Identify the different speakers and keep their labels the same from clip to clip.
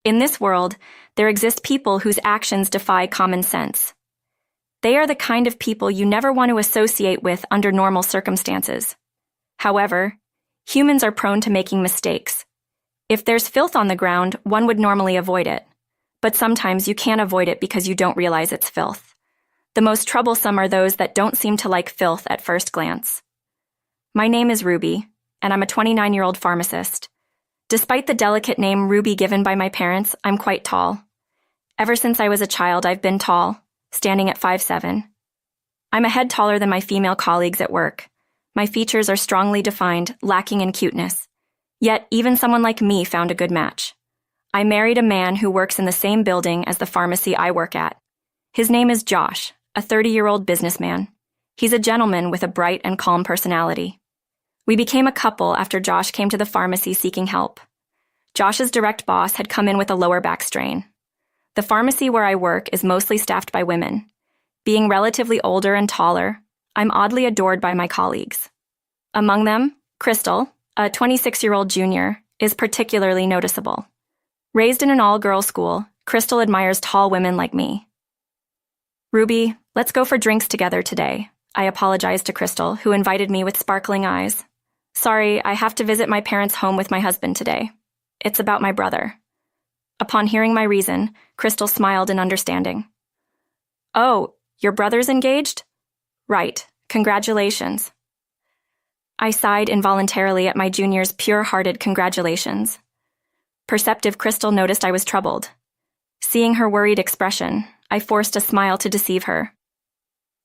Speaker 1: In this world, there exist people whose actions defy common sense. They are the kind of people you never want to associate with under normal circumstances. However, humans are prone to making mistakes. If there's filth on the ground, one would normally avoid it. But sometimes you can't avoid it because you don't realize it's filth. The most troublesome are those that don't seem to like filth at first glance. My name is Ruby, and I'm a 29-year-old pharmacist. Despite the delicate name Ruby given by my parents, I'm quite tall. Ever since I was a child, I've been tall, standing at 5'7". I'm a head taller than my female colleagues at work. My features are strongly defined, lacking in cuteness. Yet, even someone like me found a good match. I married a man who works in the same building as the pharmacy I work at. His name is Josh, a 30-year-old businessman. He's a gentleman with a bright and calm personality. We became a couple after Josh came to the pharmacy seeking help. Josh's direct boss had come in with a lower back strain. The pharmacy where I work is mostly staffed by women. Being relatively older and taller, I'm oddly adored by my colleagues. Among them, Crystal, a 26-year-old junior, is particularly noticeable. Raised in an all-girls school, Crystal admires tall women like me. Ruby, let's go for drinks together today, I apologized to Crystal, who invited me with sparkling eyes. Sorry, I have to visit my parents' home with my husband today. It's about my brother. Upon hearing my reason, Crystal smiled in understanding. Oh, your brother's engaged? Right, congratulations. I sighed involuntarily at my junior's pure-hearted congratulations. Perceptive Crystal noticed I was troubled. Seeing her worried expression, I forced a smile to deceive her.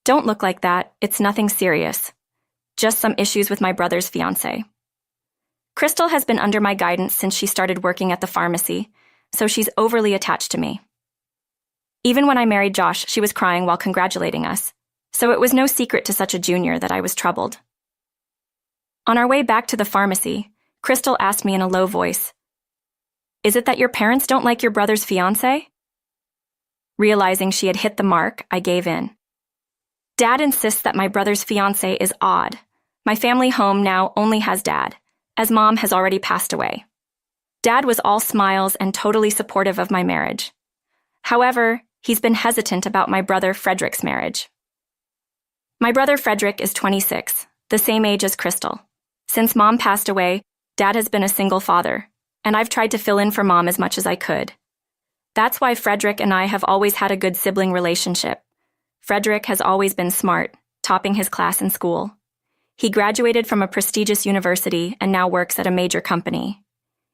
Speaker 1: Don't look like that, it's nothing serious. Just some issues with my brother's fiancé. Crystal has been under my guidance since she started working at the pharmacy, so she's overly attached to me. Even when I married Josh, she was crying while congratulating us, so it was no secret to such a junior that I was troubled. On our way back to the pharmacy, Crystal asked me in a low voice, "Is it that your parents don't like your brother's fiancé?" Realizing she had hit the mark, I gave in. Dad insists that my brother's fiancé is odd. My family home now only has Dad, as Mom has already passed away. Dad was all smiles and totally supportive of my marriage. However, he's been hesitant about my brother Frederick's marriage. My brother Frederick is 26, the same age as Crystal. Since Mom passed away, Dad has been a single father, and I've tried to fill in for Mom as much as I could. That's why Frederick and I have always had a good sibling relationship. Frederick has always been smart, topping his class in school. He graduated from a prestigious university and now works at a major company.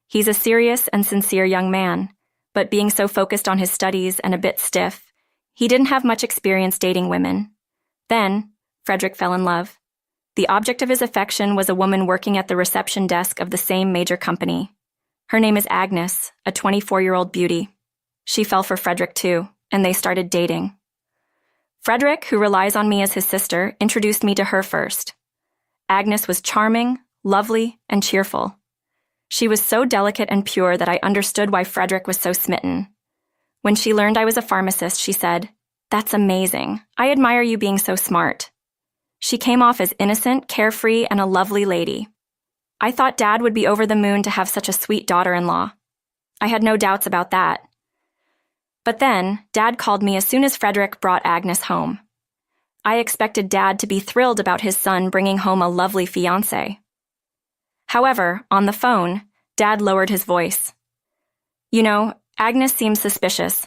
Speaker 1: He's a serious and sincere young man, but being so focused on his studies and a bit stiff, he didn't have much experience dating women. Then, Frederick fell in love. The object of his affection was a woman working at the reception desk of the same major company. Her name is Agnes, a 24-year-old beauty. She fell for Frederick too, and they started dating. Frederick, who relies on me as his sister, introduced me to her first. Agnes was charming, lovely, and cheerful. She was so delicate and pure that I understood why Frederick was so smitten. When she learned I was a pharmacist, she said, "That's amazing. I admire you being so smart." She came off as innocent, carefree, and a lovely lady. I thought Dad would be over the moon to have such a sweet daughter-in-law. I had no doubts about that. But then, Dad called me as soon as Frederick brought Agnes home. I expected Dad to be thrilled about his son bringing home a lovely fiancé. However, on the phone, Dad lowered his voice. "You know, Agnes seems suspicious.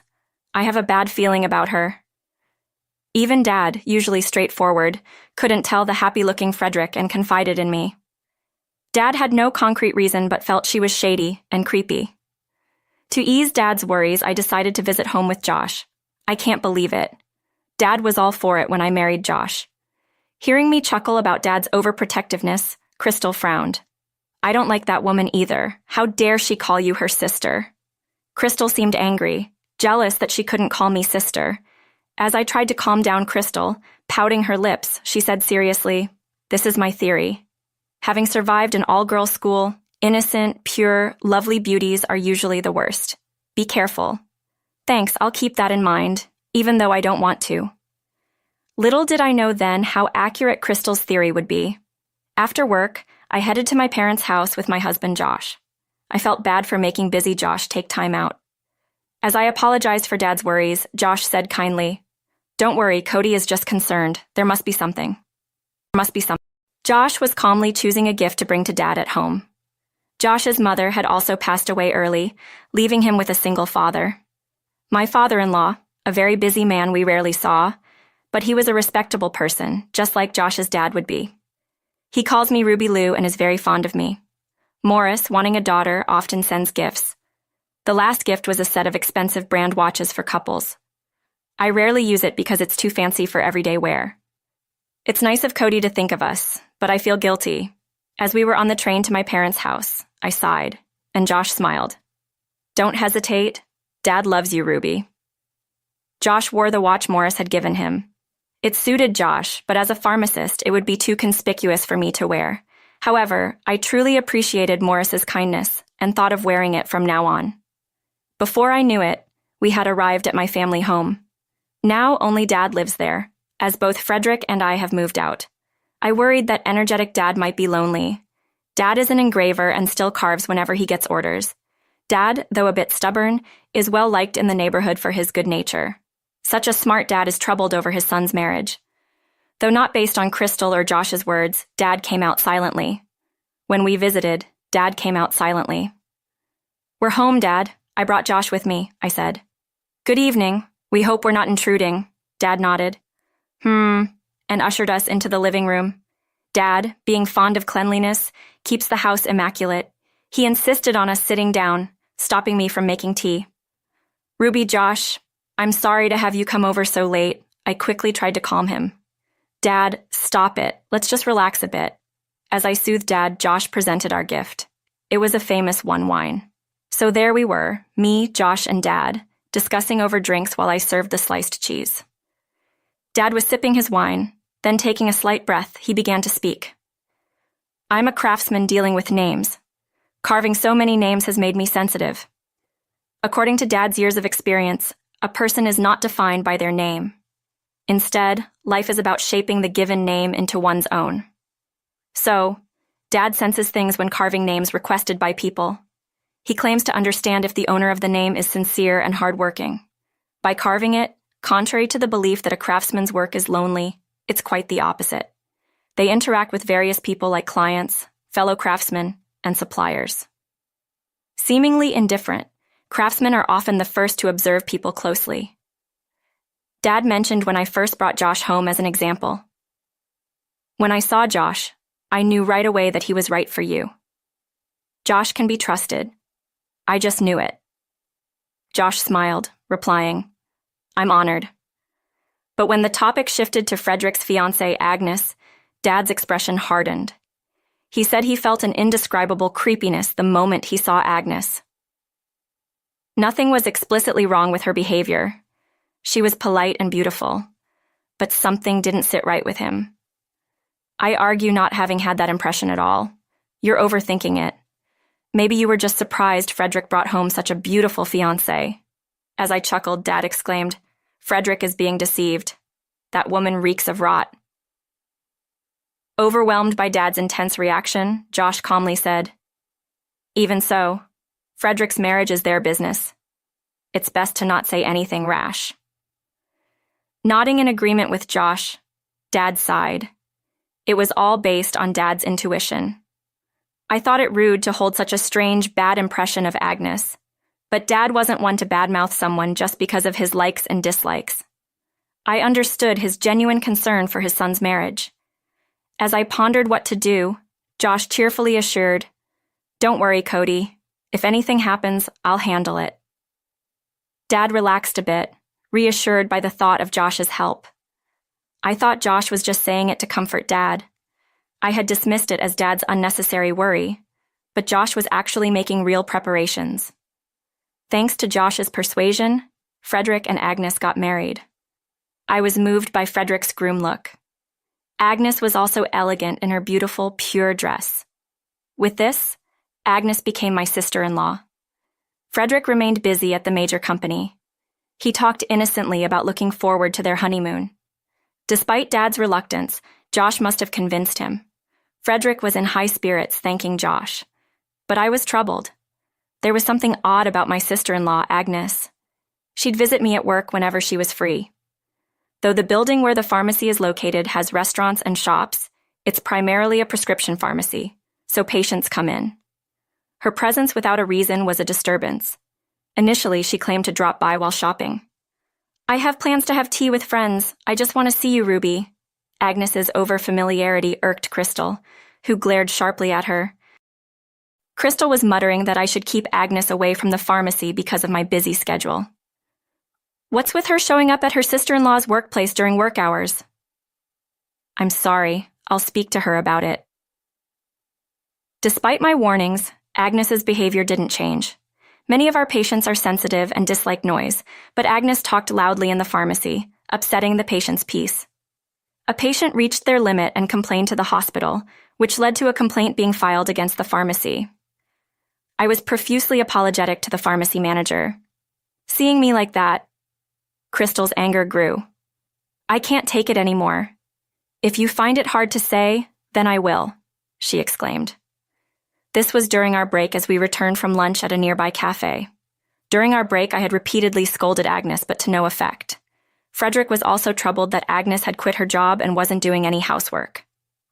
Speaker 1: I have a bad feeling about her." Even Dad, usually straightforward, couldn't tell the happy-looking Frederick and confided in me. Dad had no concrete reason but felt she was shady and creepy. To ease Dad's worries, I decided to visit home with Josh. I can't believe it. Dad was all for it when I married Josh. Hearing me chuckle about Dad's overprotectiveness, Crystal frowned. "I don't like that woman either. How dare she call you her sister?" Crystal seemed angry, jealous that she couldn't call me sister. As I tried to calm down Crystal, pouting her lips, she said seriously, "This is my theory. Having survived an all-girls school, innocent, pure, lovely beauties are usually the worst. Be careful." "Thanks, I'll keep that in mind, even though I don't want to." Little did I know then how accurate Crystal's theory would be. After work, I headed to my parents' house with my husband Josh. I felt bad for making busy Josh take time out. As I apologized for Dad's worries, Josh said kindly, "Don't worry, Cody is just concerned. There must be something. There must be something." Josh was calmly choosing a gift to bring to Dad at home. Josh's mother had also passed away early, leaving him with a single father. My father-in-law, a very busy man we rarely saw, but he was a respectable person, just like Josh's dad would be. He calls me Ruby Lou and is very fond of me. Morris, wanting a daughter, often sends gifts. The last gift was a set of expensive brand watches for couples. I rarely use it because it's too fancy for everyday wear. It's nice of Cody to think of us, but I feel guilty. As we were on the train to my parents' house, I sighed, and Josh smiled. "Don't hesitate. Dad loves you, Ruby." Josh wore the watch Morris had given him. It suited Josh, but as a pharmacist, it would be too conspicuous for me to wear. However, I truly appreciated Morris's kindness and thought of wearing it from now on. Before I knew it, we had arrived at my family home. Now only Dad lives there, as both Frederick and I have moved out. I worried that energetic Dad might be lonely. Dad is an engraver and still carves whenever he gets orders. Dad, though a bit stubborn, is well liked in the neighborhood for his good nature. Such a smart dad is troubled over his son's marriage. Though not based on Crystal or Josh's words, Dad came out silently. When we visited, Dad came out silently. "We're home, Dad. I brought Josh with me," I said. "Good evening. We hope we're not intruding." Dad nodded. And ushered us into the living room. Dad, being fond of cleanliness, keeps the house immaculate. He insisted on us sitting down, stopping me from making tea. "Ruby, Josh, I'm sorry to have you come over so late." I quickly tried to calm him. "Dad, stop it. Let's just relax a bit." As I soothed Dad, Josh presented our gift. It was a famous one wine. So there we were, me, Josh, and Dad, discussing over drinks while I served the sliced cheese. Dad was sipping his wine, then taking a slight breath, he began to speak. "I'm a craftsman dealing with names. Carving so many names has made me sensitive. According to Dad's years of experience, a person is not defined by their name. Instead, life is about shaping the given name into one's own. So, Dad senses things when carving names requested by people. He claims to understand if the owner of the name is sincere and hardworking. By carving it, contrary to the belief that a craftsman's work is lonely, it's quite the opposite. They interact with various people like clients, fellow craftsmen, and suppliers. Seemingly indifferent, craftsmen are often the first to observe people closely. Dad mentioned when I first brought Josh home as an example. When I saw Josh, I knew right away that he was right for you. Josh can be trusted. I just knew it." Josh smiled, replying, "I'm honored." But when the topic shifted to Frederick's fiancée, Agnes, Dad's expression hardened. He said he felt an indescribable creepiness the moment he saw Agnes. Nothing was explicitly wrong with her behavior. She was polite and beautiful, but something didn't sit right with him. I argue not having had that impression at all. You're overthinking it. Maybe you were just surprised Frederick brought home such a beautiful fiancée. As I chuckled, Dad exclaimed, "Frederick is being deceived. That woman reeks of rot." Overwhelmed by Dad's intense reaction, Josh calmly said, "Even so, Frederick's marriage is their business. It's best to not say anything rash." Nodding in agreement with Josh, Dad sighed. It was all based on Dad's intuition. I thought it rude to hold such a strange, bad impression of Agnes, but Dad wasn't one to badmouth someone just because of his likes and dislikes. I understood his genuine concern for his son's marriage. As I pondered what to do, Josh cheerfully assured, "Don't worry, Cody. If anything happens, I'll handle it." Dad relaxed a bit, reassured by the thought of Josh's help. I thought Josh was just saying it to comfort Dad. I had dismissed it as Dad's unnecessary worry, but Josh was actually making real preparations. Thanks to Josh's persuasion, Frederick and Agnes got married. I was moved by Frederick's groom look. Agnes was also elegant in her beautiful, pure dress. With this, Agnes became my sister-in-law. Frederick remained busy at the major company. He talked innocently about looking forward to their honeymoon. Despite Dad's reluctance, Josh must have convinced him. Frederick was in high spirits, thanking Josh. But I was troubled. There was something odd about my sister-in-law, Agnes. She'd visit me at work whenever she was free. Though the building where the pharmacy is located has restaurants and shops, it's primarily a prescription pharmacy, so patients come in. Her presence without a reason was a disturbance. Initially, she claimed to drop by while shopping. "I have plans to have tea with friends. I just want to see you, Ruby." Agnes's over-familiarity irked Crystal, who glared sharply at her. Crystal was muttering that I should keep Agnes away from the pharmacy because of my busy schedule. What's with her showing up at her sister-in-law's workplace during work hours? I'm sorry. I'll speak to her about it. Despite my warnings, Agnes's behavior didn't change. Many of our patients are sensitive and dislike noise, but Agnes talked loudly in the pharmacy, upsetting the patient's peace. A patient reached their limit and complained to the hospital, which led to a complaint being filed against the pharmacy. I was profusely apologetic to the pharmacy manager. Seeing me like that, Crystal's anger grew. "I can't take it anymore. If you find it hard to say, then I will," she exclaimed. This was during our break as we returned from lunch at a nearby cafe. During our break, I had repeatedly scolded Agnes, but to no effect. Frederick was also troubled that Agnes had quit her job and wasn't doing any housework.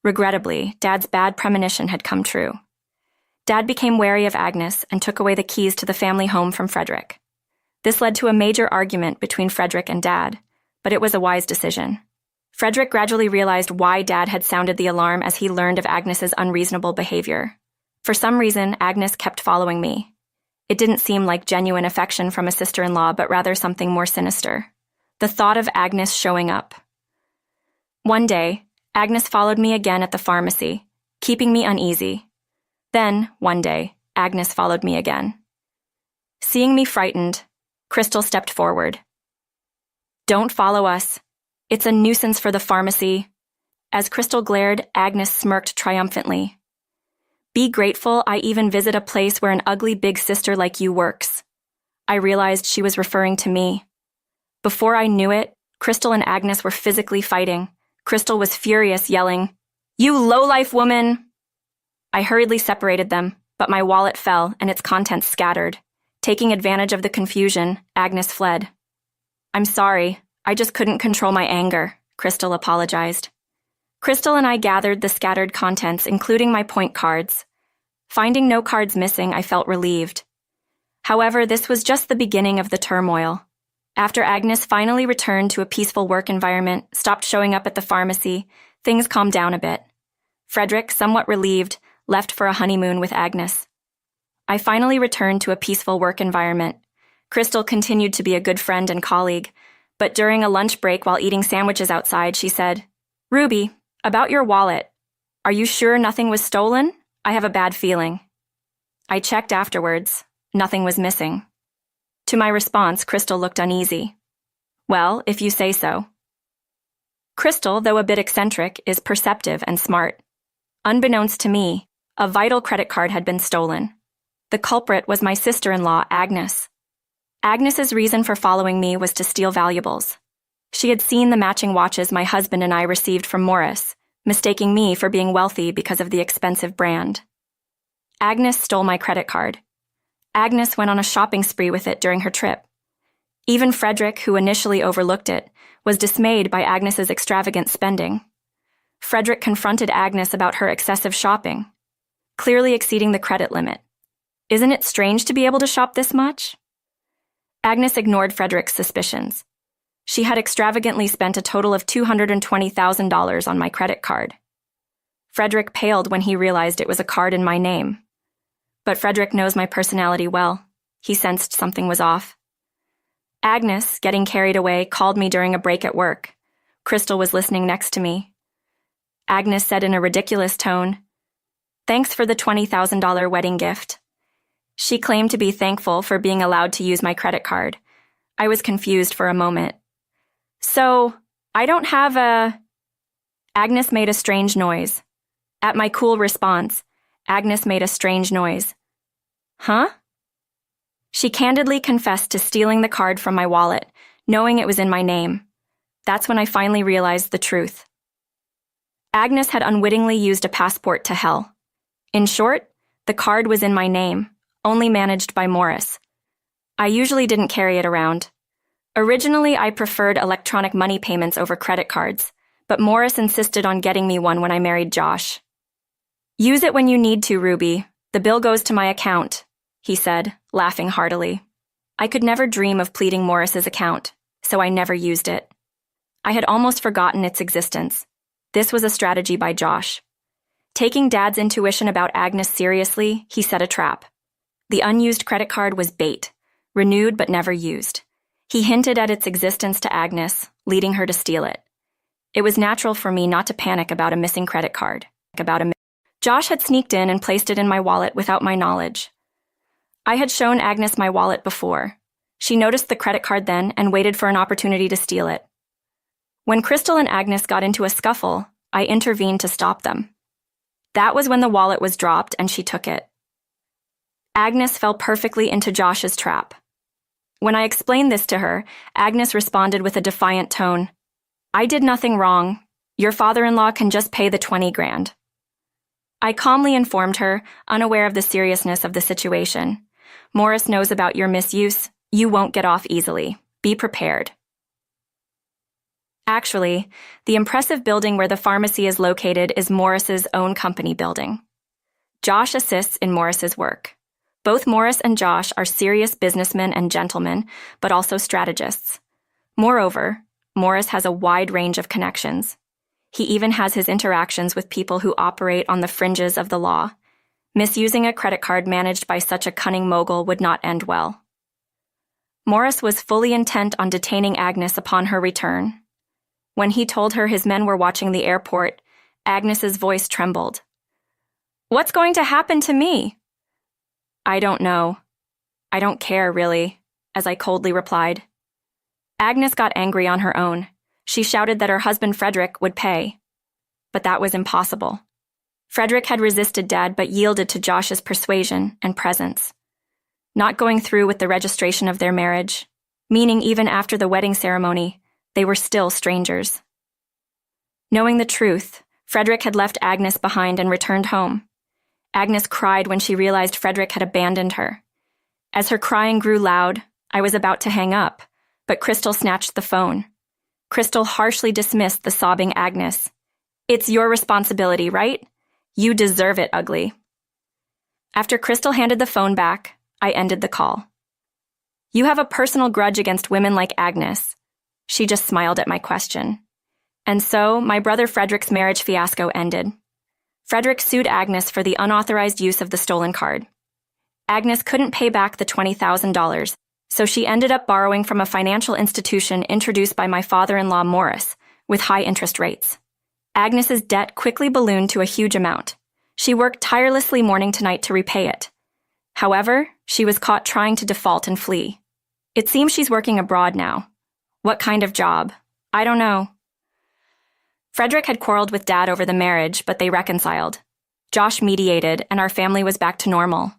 Speaker 1: Regrettably, Dad's bad premonition had come true. Dad became wary of Agnes and took away the keys to the family home from Frederick. This led to a major argument between Frederick and Dad, but it was a wise decision. Frederick gradually realized why Dad had sounded the alarm as he learned of Agnes's unreasonable behavior. For some reason, Agnes kept following me. It didn't seem like genuine affection from a sister-in-law, but rather something more sinister. The thought of Agnes showing up. One day, Agnes followed me again at the pharmacy, keeping me uneasy. Then, one day, Agnes followed me again. Seeing me frightened, Crystal stepped forward. "Don't follow us. It's a nuisance for the pharmacy." As Crystal glared, Agnes smirked triumphantly. "Be grateful I even visit a place where an ugly big sister like you works." I realized she was referring to me. Before I knew it, Crystal and Agnes were physically fighting. Crystal was furious, yelling, "You lowlife woman!" I hurriedly separated them, but my wallet fell and its contents scattered. Taking advantage of the confusion, Agnes fled. "I'm sorry, I just couldn't control my anger," Crystal apologized. Crystal and I gathered the scattered contents, including my point cards. Finding no cards missing, I felt relieved. However, this was just the beginning of the turmoil. After Agnes finally returned to a peaceful work environment, stopped showing up at the pharmacy, things calmed down a bit. Frederick, somewhat relieved, left for a honeymoon with Agnes. I finally returned to a peaceful work environment. Crystal continued to be a good friend and colleague, but during a lunch break while eating sandwiches outside, she said, "Ruby, about your wallet. Are you sure nothing was stolen? I have a bad feeling." I checked afterwards. Nothing was missing. To my response, Crystal looked uneasy. "Well, if you say so." Crystal, though a bit eccentric, is perceptive and smart. Unbeknownst to me, a vital credit card had been stolen. The culprit was my sister-in-law, Agnes. Agnes's reason for following me was to steal valuables. She had seen the matching watches my husband and I received from Morris, mistaking me for being wealthy because of the expensive brand. Agnes stole my credit card. Agnes went on a shopping spree with it during her trip. Even Frederick, who initially overlooked it, was dismayed by Agnes's extravagant spending. Frederick confronted Agnes about her excessive shopping, clearly exceeding the credit limit. "Isn't it strange to be able to shop this much?" Agnes ignored Frederick's suspicions. She had extravagantly spent a total of $220,000 on my credit card. Frederick paled when he realized it was a card in my name. But Frederick knows my personality well. He sensed something was off. Agnes, getting carried away, called me during a break at work. Crystal was listening next to me. Agnes said in a ridiculous tone, "Thanks for the $20,000 wedding gift." She claimed to be thankful for being allowed to use my credit card. I was confused for a moment. "So, I don't have a..." Agnes made a strange noise. At my cool response, Agnes made a strange noise. "Huh?" She candidly confessed to stealing the card from my wallet, knowing it was in my name. That's when I finally realized the truth. Agnes had unwittingly used a passport to hell. In short, the card was in my name, only managed by Morris. I usually didn't carry it around. Originally, I preferred electronic money payments over credit cards, but Morris insisted on getting me one when I married Josh. "Use it when you need to, Ruby. The bill goes to my account," he said, laughing heartily. I could never dream of pleading Morris's account, so I never used it. I had almost forgotten its existence. This was a strategy by Josh. Taking Dad's intuition about Agnes seriously, he set a trap. The unused credit card was bait, renewed but never used. He hinted at its existence to Agnes, leading her to steal it. It was natural for me not to panic about a missing credit card. Josh had sneaked in and placed it in my wallet without my knowledge. I had shown Agnes my wallet before. She noticed the credit card then and waited for an opportunity to steal it. When Crystal and Agnes got into a scuffle, I intervened to stop them. That was when the wallet was dropped and she took it. Agnes fell perfectly into Josh's trap. When I explained this to her, Agnes responded with a defiant tone. "I did nothing wrong. Your father-in-law can just pay the 20 grand. I calmly informed her, unaware of the seriousness of the situation. "Morris knows about your misuse. You won't get off easily. Be prepared." Actually, the impressive building where the pharmacy is located is Morris's own company building. Josh assists in Morris's work. Both Morris and Josh are serious businessmen and gentlemen, but also strategists. Moreover, Morris has a wide range of connections. He even has his interactions with people who operate on the fringes of the law. Misusing a credit card managed by such a cunning mogul would not end well. Morris was fully intent on detaining Agnes upon her return. When he told her his men were watching the airport, Agnes's voice trembled. "What's going to happen to me?" "I don't know. I don't care, really," as I coldly replied. Agnes got angry on her own. She shouted that her husband Frederick would pay. But that was impossible. Frederick had resisted Dad but yielded to Josh's persuasion and presence. Not going through with the registration of their marriage, meaning even after the wedding ceremony, they were still strangers. Knowing the truth, Frederick had left Agnes behind and returned home. Agnes cried when she realized Frederick had abandoned her. As her crying grew loud, I was about to hang up, but Crystal snatched the phone. Crystal harshly dismissed the sobbing Agnes. "It's your responsibility, right? You deserve it, ugly." After Crystal handed the phone back, I ended the call. "You have a personal grudge against women like Agnes." She just smiled at my question. And so, my brother Frederick's marriage fiasco ended. Frederick sued Agnes for the unauthorized use of the stolen card. Agnes couldn't pay back the $20,000, so she ended up borrowing from a financial institution introduced by my father-in-law Morris, with high interest rates. Agnes's debt quickly ballooned to a huge amount. She worked tirelessly morning to night to repay it. However, she was caught trying to default and flee. It seems she's working abroad now. What kind of job? I don't know. Frederick had quarreled with Dad over the marriage, but they reconciled. Josh mediated, and our family was back to normal.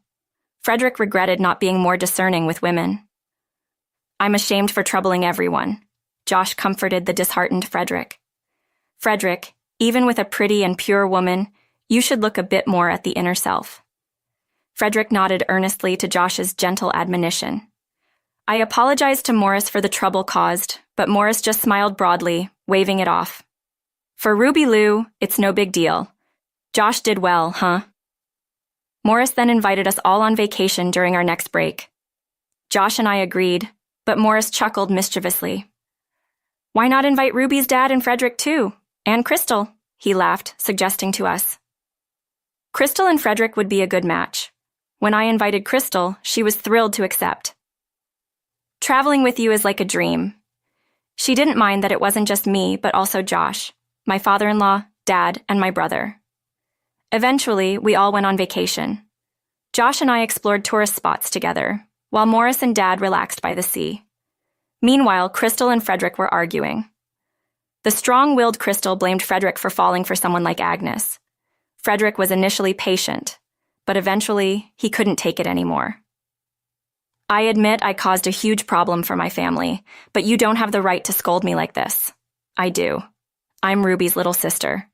Speaker 1: Frederick regretted not being more discerning with women. "I'm ashamed for troubling everyone," Josh comforted the disheartened Frederick. "Frederick, even with a pretty and pure woman, you should look a bit more at the inner self." Frederick nodded earnestly to Josh's gentle admonition. I apologized to Morris for the trouble caused, but Morris just smiled broadly, waving it off. "For Ruby Lou, it's no big deal. Josh did well, huh?" Morris then invited us all on vacation during our next break. Josh and I agreed, but Morris chuckled mischievously. "Why not invite Ruby's dad and Frederick too? And Crystal," he laughed, suggesting to us. Crystal and Frederick would be a good match. When I invited Crystal, she was thrilled to accept. "Traveling with you is like a dream." She didn't mind that it wasn't just me, but also Josh, my father-in-law, Dad, and my brother. Eventually, we all went on vacation. Josh and I explored tourist spots together, while Morris and Dad relaxed by the sea. Meanwhile, Crystal and Frederick were arguing. The strong-willed Crystal blamed Frederick for falling for someone like Agnes. Frederick was initially patient, but eventually, he couldn't take it anymore. "I admit I caused a huge problem for my family, but you don't have the right to scold me like this." "I do. I'm Ruby's little sister."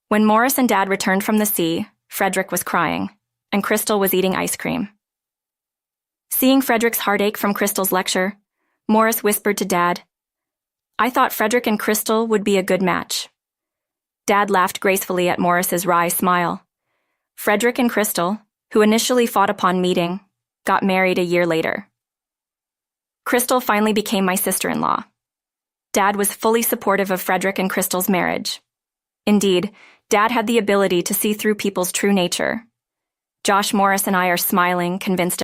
Speaker 1: When Morris and Dad returned from the sea, Frederick was crying, and Crystal was eating ice cream. Seeing Frederick's heartache from Crystal's lecture, Morris whispered to Dad. I thought Frederick and Crystal would be a good match. Dad laughed gracefully at Morris's wry smile. Frederick and Crystal, who initially fought upon meeting, got married a year later. Crystal finally became my sister-in-law. Dad was fully supportive of Frederick and Crystal's marriage. Indeed, Dad had the ability to see through people's true nature. Josh Morris and I are smiling, convinced